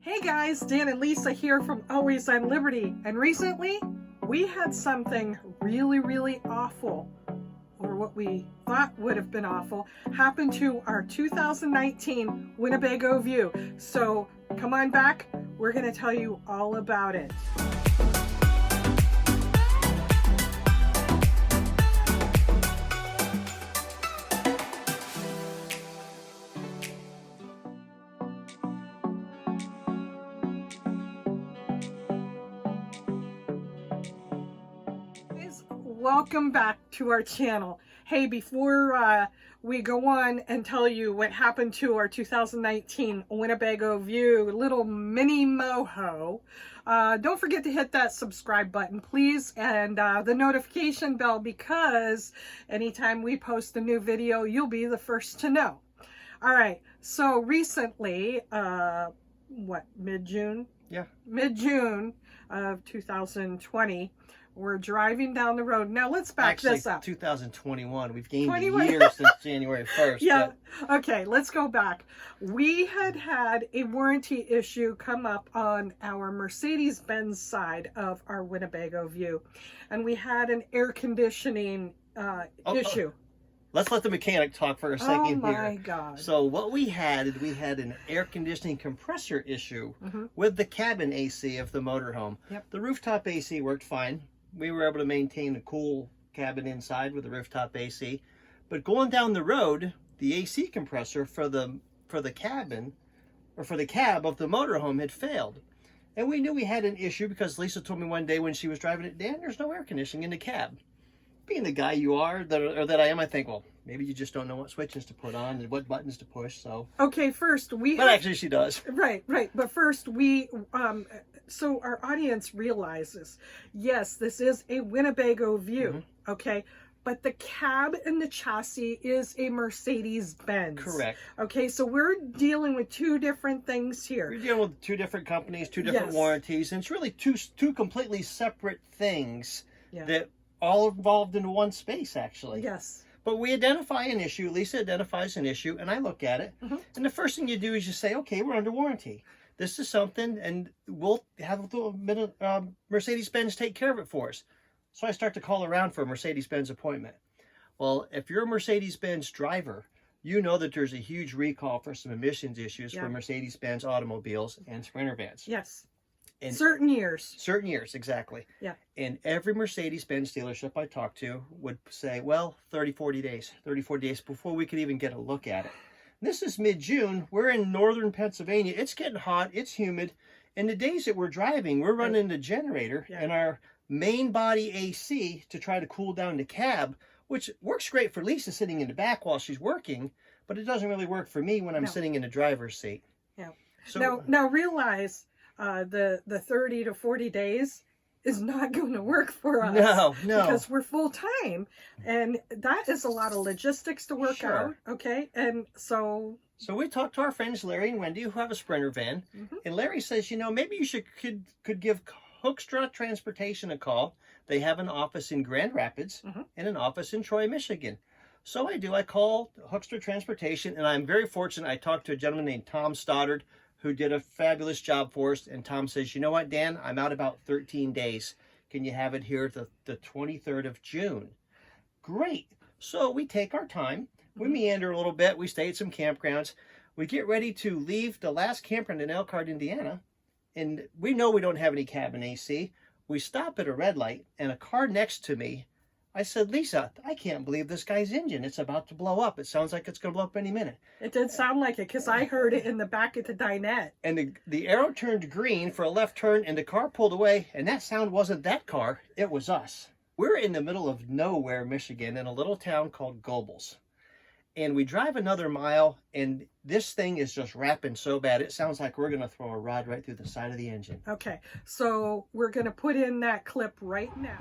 Hey guys, Dan and Lisa here from Always on Liberty, and recently we had something really awful, or what we thought would have been awful, happen to our 2019 Winnebago View. So come on back, we're going to tell you all about it. Welcome back to our channel. Hey, before we go on and tell you what happened to our 2019 Winnebago View little mini moho, don't forget to hit that subscribe button, please, and the notification bell, because anytime we post a new video, you'll be the first to know. All right, so recently, mid-June? Yeah. Mid-June of 2020, we're driving down the road. Now let's back this up. 2021. We've gained a year since January 1st. Yeah. But... Okay, let's go back. We had a warranty issue come up on our Mercedes Benz side of our Winnebago View, and we had an air conditioning issue. Let's let the mechanic talk for a second here. Oh my God. So what we had an air conditioning compressor issue with the cabin AC of the motorhome. Yep. The rooftop AC worked fine. We were able to maintain a cool cabin inside with the rooftop AC. But going down the road, the AC compressor for the cabin, or for the cab of the motorhome, had failed. And we knew we had an issue because Lisa told me one day when she was driving it, Dan, there's no air conditioning in the cab. Being the guy you are, that I am, I think, well, maybe you just don't know what switches to put on and what buttons to push, so. Okay, first But actually she does. Right. But first so our audience realizes, yes, this is a Winnebago View, okay? But the cab and the chassis is a Mercedes Benz. Correct. Okay, so we're dealing with two different things here. We're dealing with two different companies, two different warranties, and it's really two completely separate things that all involved in one space, actually. Yes. But we identify an issue, Lisa identifies an issue, and I look at it, and the first thing you do is you say, okay, we're under warranty. This is something, and we'll have the Mercedes-Benz take care of it for us. So I start to call around for a Mercedes-Benz appointment. Well, if you're a Mercedes-Benz driver, you know that there's a huge recall for some emissions issues for Mercedes-Benz automobiles and Sprinter vans. Yes. In certain years. Certain years, exactly. Yeah. And every Mercedes-Benz dealership I talked to would say, well, 30, 40 days before we could even get a look at it. This is mid-June. We're in northern Pennsylvania. It's getting hot. It's humid. And the days that we're driving, we're running the generator and our main body AC to try to cool down the cab, which works great for Lisa sitting in the back while she's working, but it doesn't really work for me when I'm sitting in the driver's seat. Yeah. So, now realize the 30 to 40 days is not going to work for us. No. Because we're full time, and that is a lot of logistics to work out. Okay, and so we talked to our friends Larry and Wendy, who have a Sprinter van, and Larry says, you know, maybe you could give Hoekstra Transportation a call. They have an office in Grand Rapids and an office in Troy, Michigan. So I do. I call Hoekstra Transportation, and I'm very fortunate. I talked to a gentleman named Tom Stoddard, who did a fabulous job for us. And Tom says, you know what, Dan, I'm out about 13 days. Can you have it here the 23rd of June? Great. So we take our time. We meander a little bit. We stay at some campgrounds. We get ready to leave the last campground in Elkhart, Indiana. And we know we don't have any cabin AC. We stop at a red light, and a car next to me, I said, Lisa, I can't believe this guy's engine. It's about to blow up. It sounds like it's going to blow up any minute. It did sound like it, because I heard it in the back of the dinette. And the arrow turned green for a left turn, and the car pulled away, and that sound wasn't that car. It was us. We're in the middle of nowhere, Michigan, in a little town called Gobles. And we drive another mile, and this thing is just rapping so bad, it sounds like we're going to throw a rod right through the side of the engine. Okay, so we're going to put in that clip right now.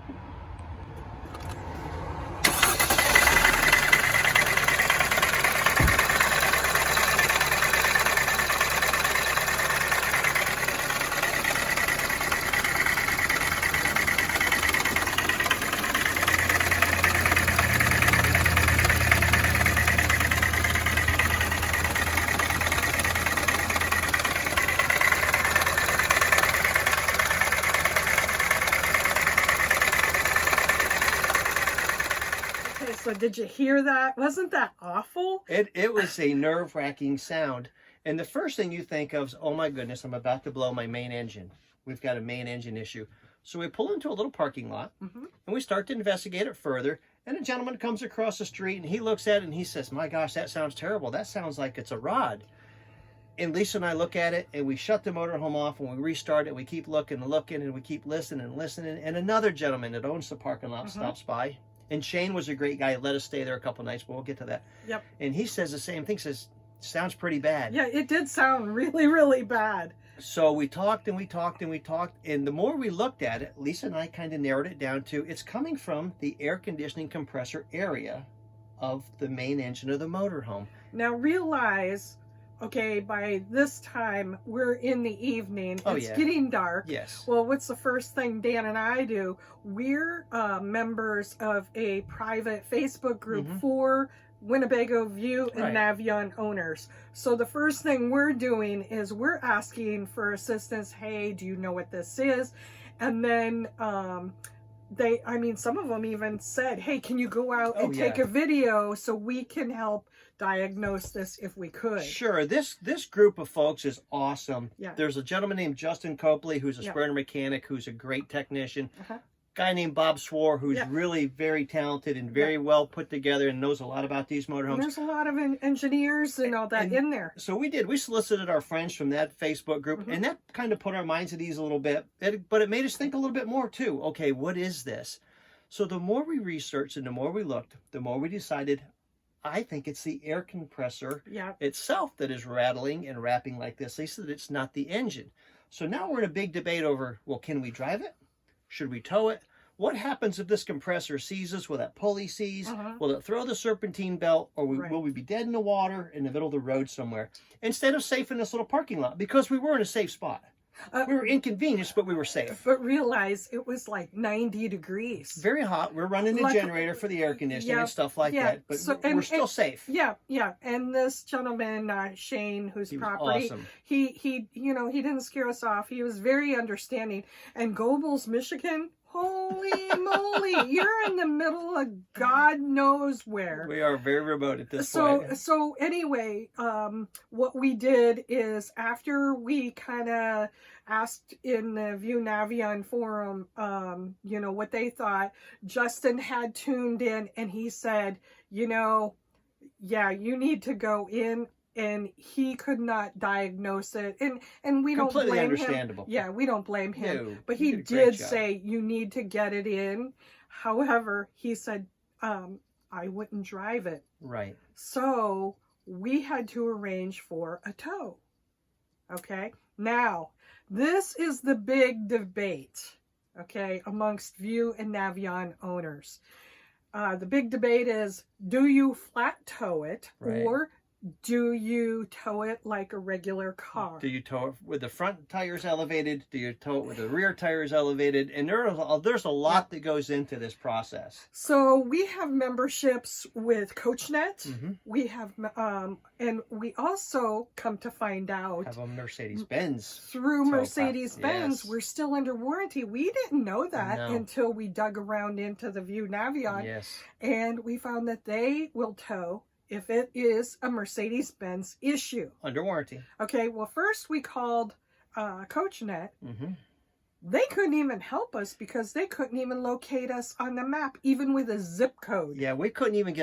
So did you hear that? Wasn't that awful? It was a nerve-wracking sound. And the first thing you think of is, oh my goodness, I'm about to blow my main engine. We've got a main engine issue. So we pull into a little parking lot, and we start to investigate it further. And a gentleman comes across the street, and he looks at it, and he says, my gosh, that sounds terrible. That sounds like it's a rod. And Lisa and I look at it, and we shut the motorhome off, and we restart it. We keep looking and looking, and we keep listening and listening. And another gentleman that owns the parking lot stops by. And Shane was a great guy. Let us stay there a couple nights, but we'll get to that. Yep. And he says the same thing, says, sounds pretty bad. Yeah, it did sound really, really bad. So we talked and we talked and we talked. And the more we looked at it, Lisa and I kind of narrowed it down to, it's coming from the air conditioning compressor area of the main engine of the motorhome. Now realize, okay, by this time, we're in the evening. It's getting dark. Yes. Well, what's the first thing Dan and I do? We're members of a private Facebook group for Winnebago View and Navion owners. So the first thing we're doing is we're asking for assistance. Hey, do you know what this is? And then some of them even said, hey, can you go out and take a video so we can help diagnose this if we could? Sure. This group of folks is awesome. Yeah. There's a gentleman named Justin Copley, who's a sprinter mechanic, who's a great technician. Guy named Bob Swore, who's really very talented and very well put together and knows a lot about these motorhomes. And there's a lot of engineers and all that in there. So we solicited our friends from that Facebook group, and that kind of put our minds at ease a little bit, but it made us think a little bit more too. Okay, what is this? So the more we researched and the more we looked, the more we decided, I think it's the air compressor itself that is rattling and rapping like this. They said it's not the engine. So now we're in a big debate over, well, can we drive it? Should we tow it? What happens if this compressor seizes? Will that pulley seize? Will it throw the serpentine belt? Or will we be dead in the water in the middle of the road somewhere? Instead of safe in this little parking lot, because we were in a safe spot. We were inconvenienced, but we were safe. But realize it was like 90 degrees. Very hot. We're running the generator for the air conditioning and stuff like that. But we're still safe. Yeah. And this gentleman, Shane, whose property, awesome. he didn't scare us off. He was very understanding. And Gobles, Michigan, holy moly, you're in the middle of God knows where. We are very remote at this point. So anyway, what we did is after we kind of asked in the View Navion forum, what they thought, Justin had tuned in and he said, you need to go in. And he could not diagnose it, and we don't blame him. Understandable. Yeah, we don't blame him. No, but he did say you need to get it in. However, he said I wouldn't drive it. Right. So we had to arrange for a tow. Okay. Now this is the big debate. Okay, amongst View and Navion owners, the big debate is: do you flat tow it or do you tow it like a regular car? Do you tow it with the front tires elevated? Do you tow it with the rear tires elevated? And there's a lot that goes into this process. So we have memberships with CoachNet. We have, and we also come to find out have a Mercedes Benz through Mercedes Benz. We're still under warranty. We didn't know that until we dug around into the View Navion, and we found that they will tow if it is a Mercedes-Benz issue. Under warranty. Okay, well, first we called CoachNet. They couldn't even help us because they couldn't even locate us on the map, even with a zip code. Yeah, we couldn't even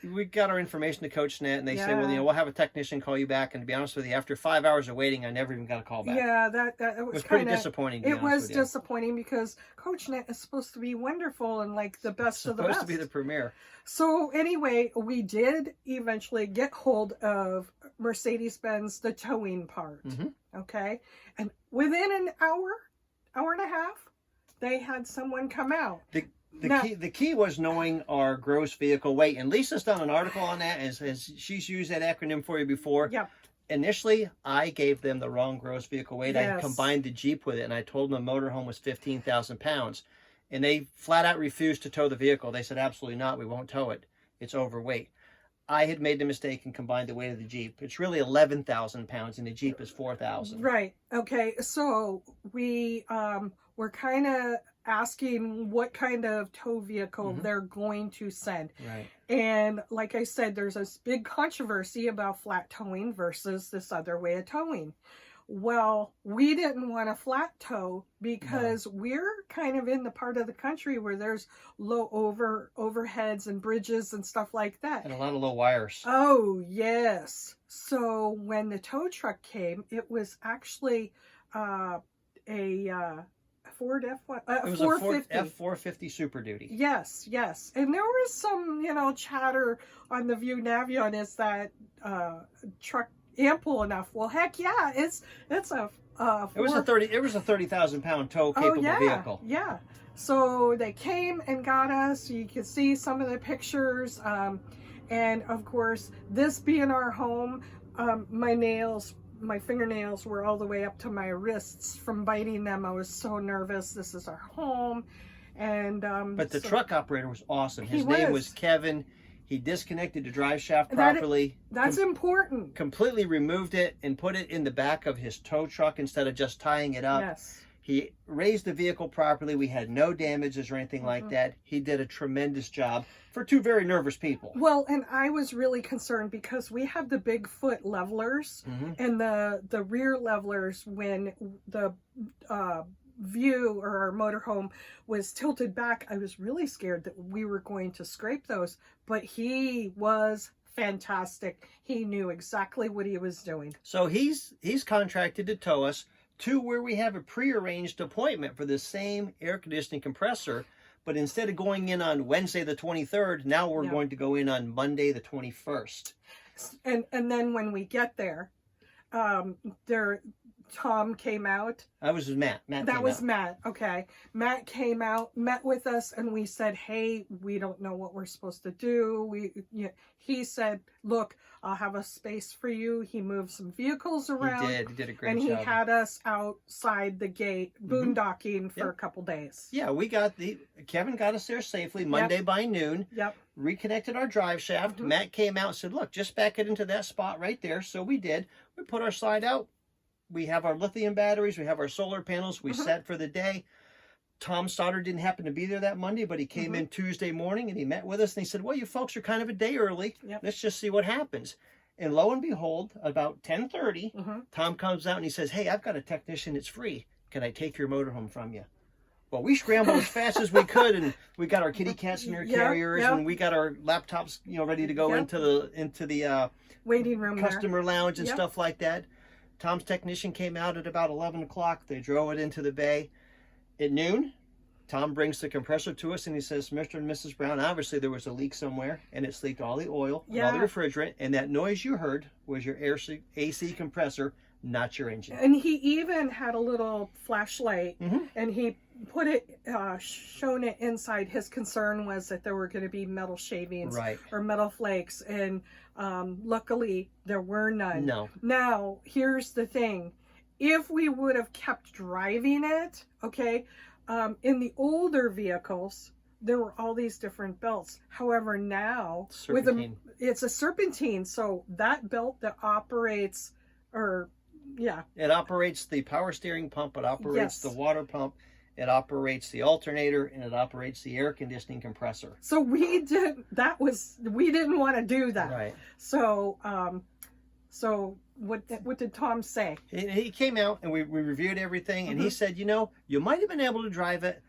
we got our information to CoachNet, and they said, well, we'll have a technician call you back. And to be honest with you, after 5 hours of waiting, I never even got a call back. Yeah, that was pretty disappointing. It was disappointing because CoachNet is supposed to be wonderful and like the best of the best. Supposed to be the premier. So anyway, we did eventually get hold of Mercedes-Benz, the towing part. Okay, and within an hour and a half, they had someone come out. The key was knowing our gross vehicle weight, and Lisa's done an article on that, as she's used that acronym for you before. Yeah. Initially, I gave them the wrong gross vehicle weight. I combined the Jeep with it, and I told them the motorhome was 15,000 pounds, and they flat out refused to tow the vehicle. They said, absolutely not, we won't tow it. It's overweight. I had made the mistake and combined the weight of the Jeep. It's really 11,000 pounds, and the Jeep is 4,000. Right. Okay. So we were kind of asking what kind of tow vehicle they're going to send. Right. And like I said, there's this big controversy about flat towing versus this other way of towing. Well, we didn't want a flat tow because we're kind of in the part of the country where there's low overheads and bridges and stuff like that. And a lot of low wires. Oh, yes. So when the tow truck came, it was actually a Ford it was 450. a F450 Super Duty. Yes, yes. And there was some, chatter on the View Navion, is that truck ample enough? Well, heck yeah, it's a it was a 30,000 pound tow capable vehicle. Yeah. So they came and got us. You can see some of the pictures, and of course, this being our home, my fingernails were all the way up to my wrists from biting them. I was so nervous. This is our home, and but the truck operator was awesome. His name was Kevin. He disconnected the drive shaft properly. That's important. Completely removed it and put it in the back of his tow truck instead of just tying it up. Yes. He raised the vehicle properly. We had no damages or anything like that. He did a tremendous job for two very nervous people. Well, and I was really concerned because we have the Bigfoot levelers and the rear levelers. When the View or our motorhome was tilted back, I was really scared that we were going to scrape those, but he was fantastic. He knew exactly what he was doing. So he's contracted to tow us to where we have a prearranged appointment for the same air conditioning compressor, but instead of going in on Wednesday the 23rd, now we're going to go in on Monday the 21st. And then when we get there, Tom came out. That was Matt. Matt. Okay. Matt came out, met with us, and we said, hey, we don't know what we're supposed to do. He said, look, I'll have a space for you. He moved some vehicles around. He did a great job. And he had us outside the gate boondocking for a couple days. Yeah, Kevin got us there safely Monday by noon. Yep. Reconnected our drive shaft. Matt came out and said, look, just back it into that spot right there. So we did. We put our slide out. We have our lithium batteries. We have our solar panels. We set for the day. Tom Stoddard didn't happen to be there that Monday, but he came in Tuesday morning and he met with us and he said, well, you folks are kind of a day early. Yep. Let's just see what happens. And lo and behold, about 10:30, Tom comes out and he says, hey, I've got a technician that's free. Can I take your motorhome from you? Well, we scrambled as fast as we could, and we got our kitty cats in their carriers, and we got our laptops, ready to go into the waiting room, customer lounge and stuff like that. Tom's technician came out at about 11 o'clock. They drove it into the bay. At noon, Tom brings the compressor to us and he says, Mr. and Mrs. Brown, obviously there was a leak somewhere and it's leaked all the oil, and all the refrigerant, and that noise you heard was your AC compressor, not your engine. And he even had a little flashlight and he put it, shown it inside. His concern was that there were going to be metal shavings or metal flakes, and luckily there were none. No. Now, here's the thing. If we would have kept driving it, in the older vehicles, there were all these different belts. However, now it's a serpentine, so that belt that operates, it operates the power steering pump, it operates the water pump, it operates the alternator, and it operates the air conditioning compressor. So we didn't want to do that. Right. So what did Tom say? He came out and we reviewed everything, and he said, you might have been able to drive it,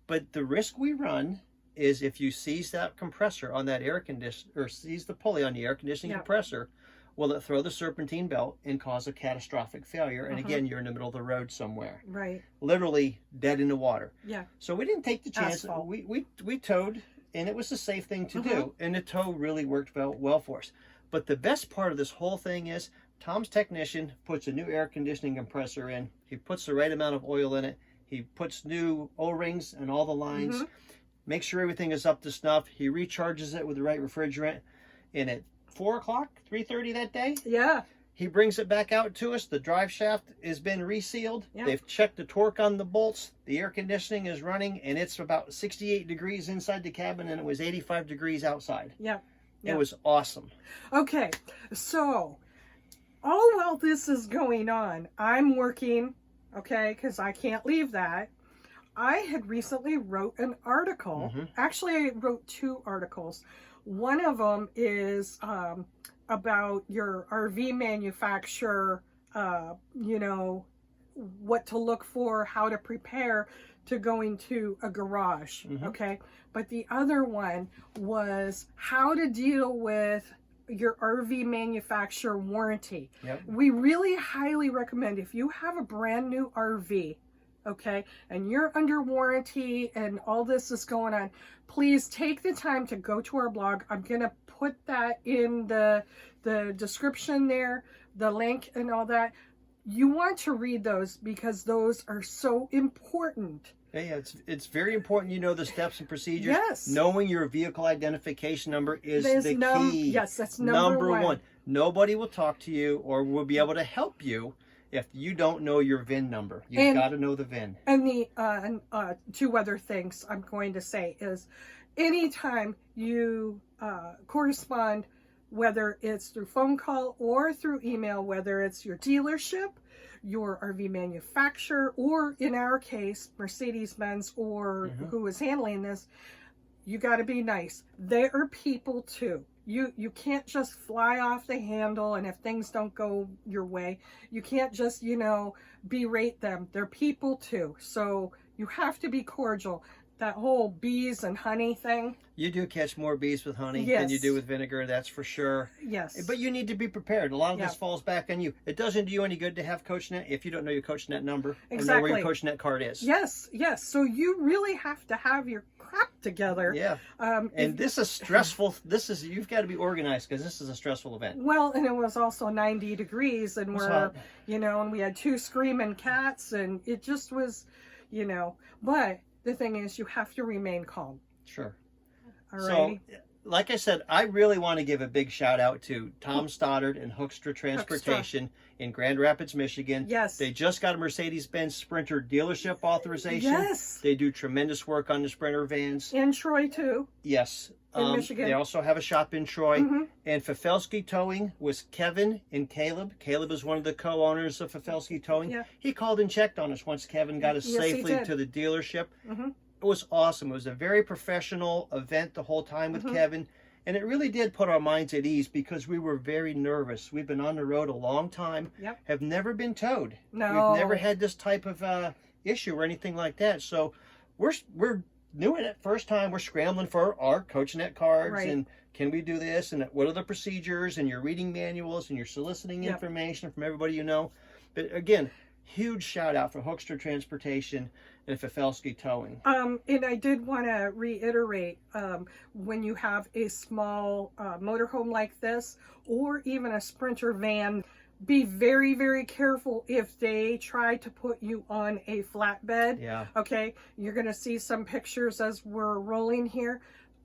but the risk we run is if you seize that compressor on that air conditioner, or seize the pulley on the air conditioning compressor, will it throw the serpentine belt and cause a catastrophic failure? And again, you're in the middle of the road somewhere. Right. Literally dead in the water. Yeah. So we didn't take the chance. We towed, and it was the safe thing to do. And the tow really worked well for us. But the best part of this whole thing is Tom's technician puts a new air conditioning compressor in. He puts the right amount of oil in it. He puts new O-rings and all the lines. Makes sure everything is up to snuff. He recharges it with the right refrigerant. And at 4 o'clock, 3:30 that day, he brings it back out to us. The drive shaft has been resealed. They've checked the torque on the bolts. The air conditioning is running, and it's about 68 degrees inside the cabin, and it was 85 degrees outside. It was awesome. Okay, so all while this is going on, I'm working, because I can't leave that. I had recently wrote an article. Actually, I wrote 2 articles. One of them is about your RV manufacturer, you know, what to look for, how to prepare to go into a garage, okay? But the other one was how to deal with your RV manufacturer warranty. We really highly recommend, if you have a brand new RV, okay, and you're under warranty and all this is going on, please take the time to go to our blog. I'm gonna put that in the description there, the link and all that. You want to read those because those are so important. Yeah, it's very important you know the steps and procedures. Yes. Knowing your vehicle identification number is the key. Yes, that's number one. Nobody will talk to you or will be able to help you if you don't know your VIN number. You've got to know the VIN. And the 2 other things I'm going to say is, anytime you correspond, whether it's through phone call or through email, whether it's your dealership, your RV manufacturer, or in our case, Mercedes Benz, or who is handling this, you got to be nice. They are people too. You can't just fly off the handle, and if things don't go your way, you can't just, you know, berate them. They're people too. So you have to be cordial. That whole bees and honey thing. You do catch more bees with honey than you do with vinegar, that's for sure. Yes. But you need to be prepared. A lot of this falls back on you. It doesn't do you any good to have CoachNet if you don't know your CoachNet number or know where your CoachNet card is. Yes, yes. So you really have to have your crap together. Yeah. And this is stressful. You've got to be organized because this is a stressful event. Well, and it was also 90 degrees, and we're, you know, and we had 2 screaming cats, and it just was, you know, but the thing is, you have to remain calm. Sure. All right. So, like I said, I really want to give a big shout out to Tom Stoddard and Hoekstra Transportation in Grand Rapids, Michigan. Yes. They just got a Mercedes Benz Sprinter dealership authorization. Yes. They do tremendous work on the Sprinter vans. In Troy, too. Yes. In Michigan. They also have a shop in Troy. And Fafelsky Towing was Kevin and Caleb. Caleb is one of the co-owners of Fafelsky Towing. Yeah. He called and checked on us once Kevin got us safely to the dealership. It was awesome. It was a very professional event the whole time with Kevin. And it really did put our minds at ease because we were very nervous. We've been on the road a long time. Have never been towed. No. We've never had this type of issue or anything like that. So we're doing it first time. We're scrambling for our CoachNet cards and can we do this and what are the procedures, and you're reading manuals and you're soliciting information from everybody you know. But again, huge shout out for Hoekstra Transportation and Fafelsky Towing. And I did want to reiterate, when you have a small motorhome like this, or even a Sprinter van, be very, very careful if they try to put you on a flatbed. Yeah. Okay. You're going to see some pictures as we're rolling here.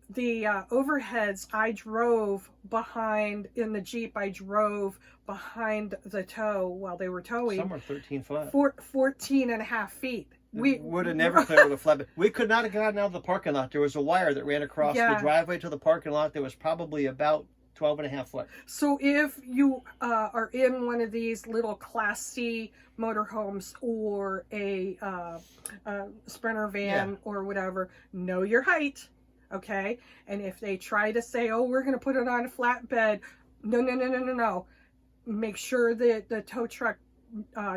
The overheads, I drove behind in the Jeep. I drove behind the tow while they were towing. Some were 13 foot. 14 and a half feet. We would have never cleared with a flatbed. We could not have gotten out of the parking lot. There was a wire that ran across the driveway to the parking lot that was probably about 12 and a half foot. So if you are in one of these little Class C motorhomes or a Sprinter van or whatever, know your height, okay? And if they try to say, oh, we're going to put it on a flatbed, no. Make sure that the tow truck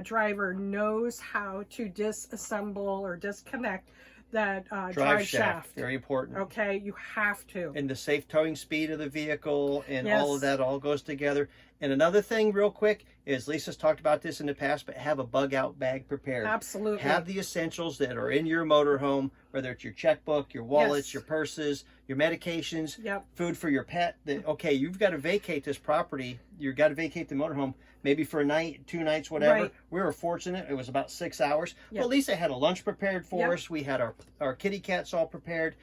driver knows how to disassemble or disconnect that drive shaft. Very important. Okay, you have to. And the safe towing speed of the vehicle and all of that all goes together. And another thing real quick is, Lisa's talked about this in the past, but have a bug out bag prepared. Absolutely. Have the essentials that are in your motorhome, whether it's your checkbook, your wallets, your purses, your medications, food for your pet. That, okay, you've got to vacate this property. You've got to vacate the motorhome, maybe for a night, 2 nights, whatever. Right. We were fortunate. It was about 6 hours. But Lisa had a lunch prepared for us. We had our kitty cats all prepared.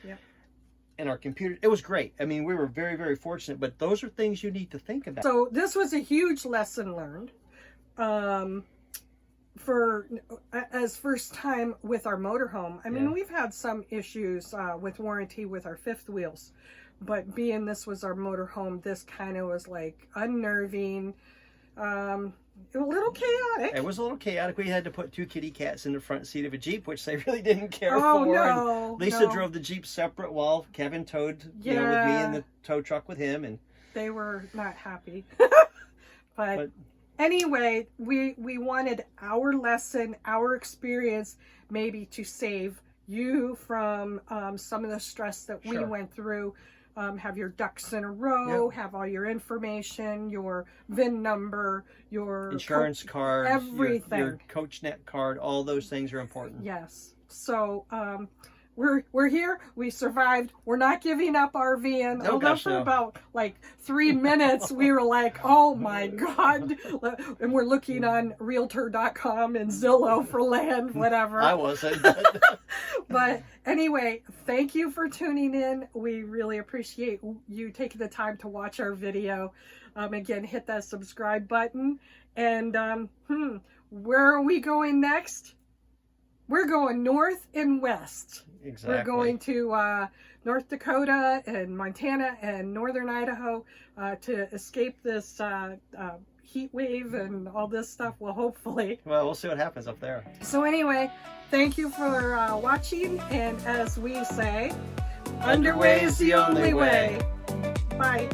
And our computer. It was great. I mean, we were very, very fortunate, but those are things you need to think about. So this was a huge lesson learned for as first time with our motorhome. I mean, we've had some issues with warranty with our fifth wheels, but being this was our motorhome, this kind of was like unnerving. A little chaotic. It was a little chaotic. We had to put 2 kitty cats in the front seat of a Jeep, which they really didn't care Oh, for. no, And Lisa drove the Jeep separate while Kevin towed, you know, with me in the tow truck with him. And they were not happy. but anyway, we wanted our lesson, our experience, maybe to save you from some of the stress that we went through. Have your ducks in a row, have all your information, your VIN number, your insurance card, everything, your CoachNet card, all those things are important. Yes. So we're here. We survived. We're not giving up RVing. Although for about like 3 minutes we were like, oh my God. And we're looking on realtor.com and Zillow for land, whatever. I wasn't. But anyway, thank you for tuning in. We really appreciate you taking the time to watch our video. Again, hit that subscribe button. And where are we going next? We're going north and west. Exactly. We're going to North Dakota and Montana and northern Idaho to escape this heat wave and all this stuff. Well, hopefully. Well, we'll see what happens up there. So anyway, thank you for watching. And as we say, underway is the only way. Bye.